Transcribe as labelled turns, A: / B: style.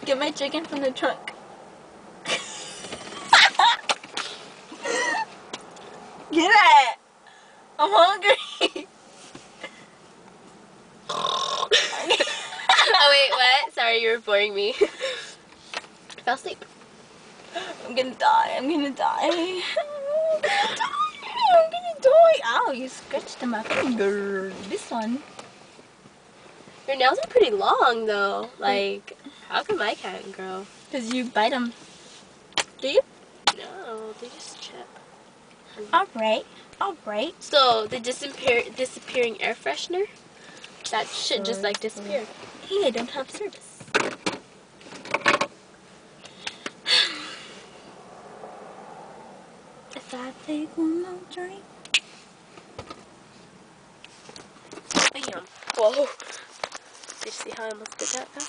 A: Get my chicken from the trunk. Get it! I'm hungry.
B: Oh wait, what? Sorry, you were boring me. I fell asleep.
A: I'm gonna die. I'm gonna die. I'm gonna die. I'm gonna die. Ow, you scratched my finger. This one.
B: Your nails are pretty long though. Like, how come I can't grow?
A: Because you bite them. Do you?
B: No, they just chip.
A: Alright. Alright.
B: So, the disappearing air freshener? That should just like disappear.
A: Hey, I don't have service. If I take one more drink.
B: Bam. Whoa. Did you see how I almost did that though?